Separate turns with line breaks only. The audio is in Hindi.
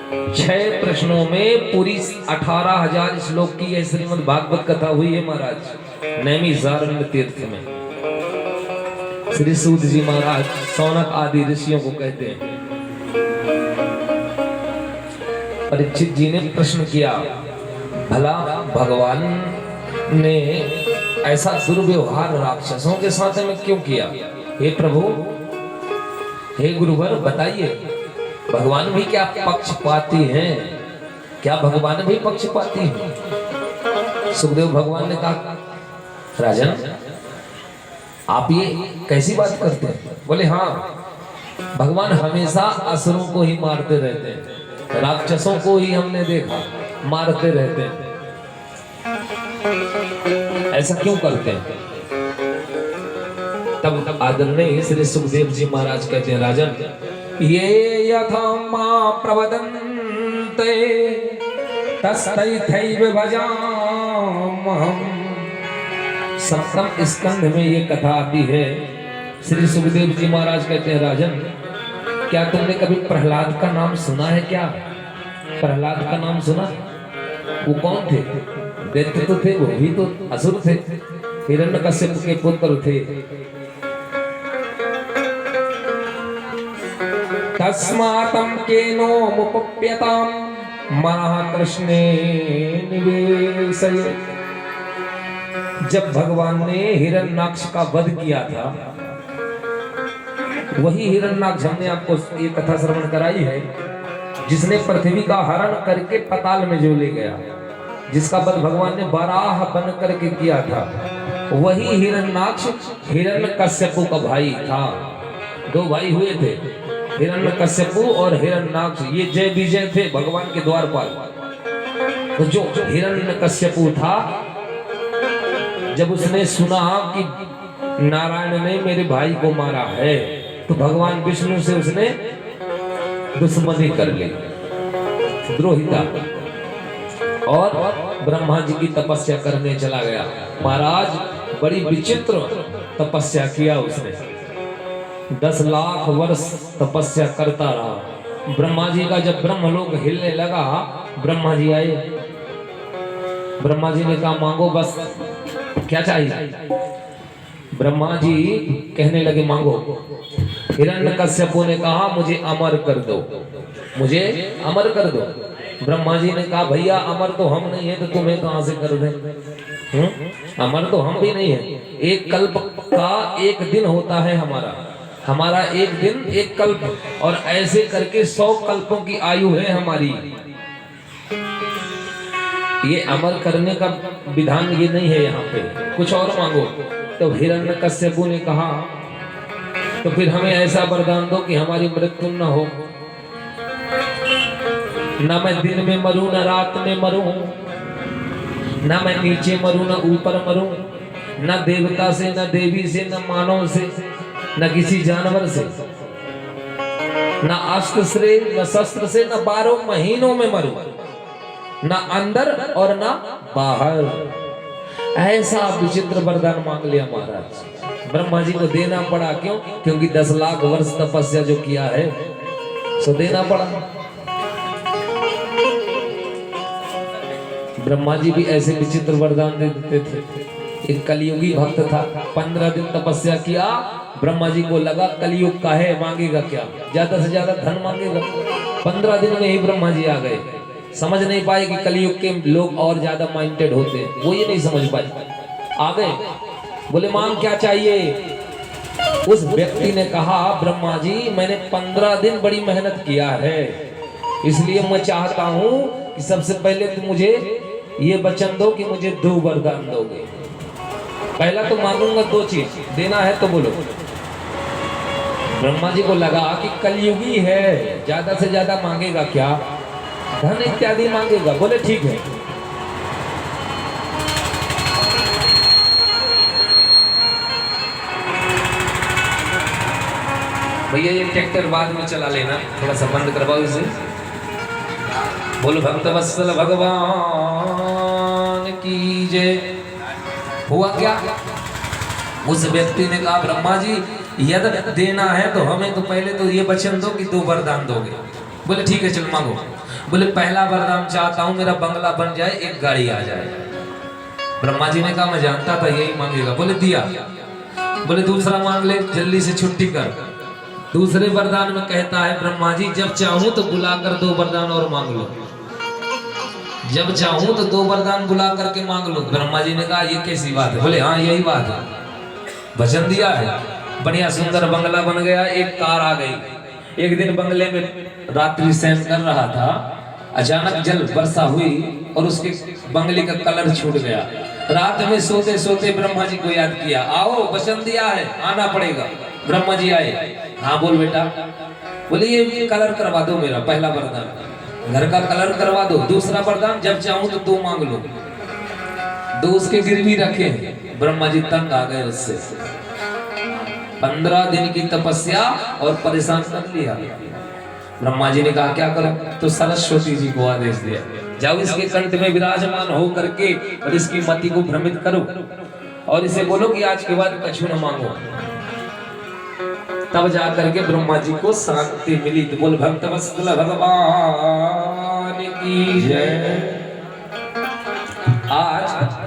6 प्रश्नों में पूरी 18,000 श्लोक की यह श्रीमद् भागवत कथा हुई है महाराज नैमिषारण्य तीर्थ में। श्री सूत जी महाराज सौनक आदि ऋषियों को कहते हैं। परीक्षित जी ने प्रश्न किया, भला भगवान ने ऐसा दुर्व्यवहार राक्षसों के साथ में क्यों किया? हे प्रभु, हे गुरुवर, बताइए, भगवान भी क्या पक्षपाती हैं? क्या भगवान भी पक्षपाती हैं? सुखदेव भगवान ने कहा, राजन आप ये कैसी बात करते हैं? बोले हाँ, भगवान हमेशा असुरों को ही मारते रहते हैं, राक्षसों को ही हमने देखा मारते रहते हैं। ऐसा क्यों करते हैं? तब आदरणीय श्री सुखदेव जी महाराज कहते हैं, राजन, ये यथा मां प्रवदन्ते तस्थैथैव भजामहम्। सप्तम स्कंध में ये कथा आती है। श्री सुखदेव जी महाराज कहते हैं, राजन, क्या तुमने कभी प्रहलाद का नाम सुना है? क्या प्रहलाद का नाम सुना? वो कौन थे? दैत्य तो थे, वो भी तो असुर थे, हिरण्यकश्यप के पुत्र थे। तस्मातं केनो मुपप्यतां मनः कृष्णे निवेशय। जब भगवान ने हिरण्याक्ष का वध किया था, वही हिरण्याक्ष हमने आपको ये कथा श्रवण कराई है, जिसने पृथ्वी का हरण करके पाताल में जो ले गया, जिसका वध भगवान ने बाराह बन करके किया था, वही हिरण्याक्ष हिरण्यकश्यपु का भाई था। 2 भाई हुए थे, हिरण्यकश्यपु और हिरण्याक्ष। ये जय विजय थे भगवान के द्वारपाल। तो जो हिरण्यकश्यपु था, जब उसने सुना कि नारायण ने मेरे भाई को मारा है, तो भगवान विष्णु से उसने दुश्मनी कर ली, द्रोहिता, और ब्रह्मा जी की तपस्या करने चला गया। महाराज बड़ी विचित्र तपस्या किया उसने, 10 लाख वर्ष तपस्या करता रहा। ब्रह्मा जी का जब ब्रह्मलोक हिलने लगा, ब्रह्मा जी आए। ब्रह्मा जी ने कहा, मांगो, बस क्या चाहिए? ब्रह्मा जी कहने लगे, मांगो। हिरण्यकश्यपु ने कहा, मुझे अमर कर दो, मुझे अमर कर दो। ब्रह्मा जी ने कहा, भैया अमर तो हम नहीं है, तो तुम्हें कहां से कर दें? अमर तो हम भी नहीं है। एक कल्प का 1 दिन होता है हमारा 1 दिन 1 कल्प, और ऐसे करके 100 कल्पों की आयु है हमारी। ये अमर करने का विधान ये नहीं है, यहाँ पे कुछ और मांगो। तो हिरण्यकश्यपु ने कहा, तो फिर हमें ऐसा वरदान दो कि हमारी मृत्यु न हो, न मैं दिन में मरूं, न रात में मरूं, न मैं नीचे मरूं, न ऊपर मरूं, न देवता से, न देवी से, न मानव से, न किसी जानवर से, न अस्त्र से, न शस्त्र से, न 12 महीनों में मरूं, न अंदर और न बाहर। ऐसा विचित्र वरदान मांग लिया महाराज। ब्रह्मा जी को देना पड़ा, क्यों? क्योंकि 10 लाख वर्ष तपस्या जो किया है, सो देना पड़ा। ब्रह्मा जी भी ऐसे विचित्र वरदान दे देते थे। एक कलियुगी भक्त था, 15 दिन तपस्या किया। ब्रह्मा जी को लगा कलियुग का है, मांगेगा क्या, ज्यादा से ज्यादा धन मांगेगा। 15 दिन में ही ब्रह्मा जी आ गए। समझ नहीं पाए कि कलियुग के लोग और ज्यादा माइंडेड होते हैं, वो ये नहीं समझ पाए। आ गए, बोले मांग क्या चाहिए? उस व्यक्ति ने कहा, ब्रह्मा जी, मैंने 15 दिन बड़ी मेहनत किया है, इसलिए मैं चाहता हूं कि सबसे पहले तुम मुझे ये वचन दो कि मुझे 2 वरदान दोगे। पहला तो मांगूंगा 2 चीज, देना है तो बोलो। ब्रह्मा जी को लगा कि कलयुगी है, ज्यादा से ज्यादा मांगेगा क्या, धन इत्यादि मांगेगा। बोले ठीक है। भैया ये ट्रैक्टर बाद में चला लेना, थोड़ा सा बंद करवाओ इसे। बोलो भक्त वत्सल भगवान की जय। हुआ क्या? उस व्यक्ति ने कहा, ब्रह्मा जी, यदि देना है तो हमें तो पहले तो ये वचन दो कि 2 वरदान दोगे। बोले ठीक है चल मांगो। बोले पहला वरदान चाहता हूँ मेरा बंगला बन जाए, एक गाड़ी आ जाए। ब्रह्मा जी ने कहा मैं जानता था यही मांगेगा। बोले दिया। बोले दूसरा मांग ले, जल्दी से छुट्टी कर। दूसरे वरदान में कहता है ब्रह्मा जी जब चाहूं तो बुलाकर 2 वरदान और मांग लो, जब चाहूं तो 2 वरदान बुला करके मांग लो। ब्रह्मा जी ने कहा ये कैसी बात है? बोले हाँ यही बात है। वचन दिया है, बढ़िया सुंदर बंगला बन गया, एक कार आ गई। एक दिन बंगले में रात्रि शयन कर रहा था, अचानक जल वर्षा हुई और उसके बंगले का कलर छूट गया। रात में सोते सोते ब्रह्मा जी को याद किया, आओ वचन दिया है आना पड़ेगा। ब्रह्मा जी आए, हाँ बोल बेटा। बोले ये कलर करवा दो मेरा, पहला वरदान घर का कलर करवा दो। दूसरा वरदान जब चाहूं तो 2 मांग लो। 2 उसके गिरवी रखे। ब्रह्मा जी तंग आ गए उससे। 15 दिन की तपस्या और परेशान कर लिया। ब्रह्मा जी ने कहा क्या करो? तो सरस्वती जी को आदेश दिया, जाओ इसके कंठ में विराजमान हो करके और इसकी मति को भ्रमित करो और इसे बोलो कि आज के बाद कछु न मांगो। तब जा करके ब्रह्मा जी को शांति मिली। तो बोल भक्त वत्सल भगवान की जय। आज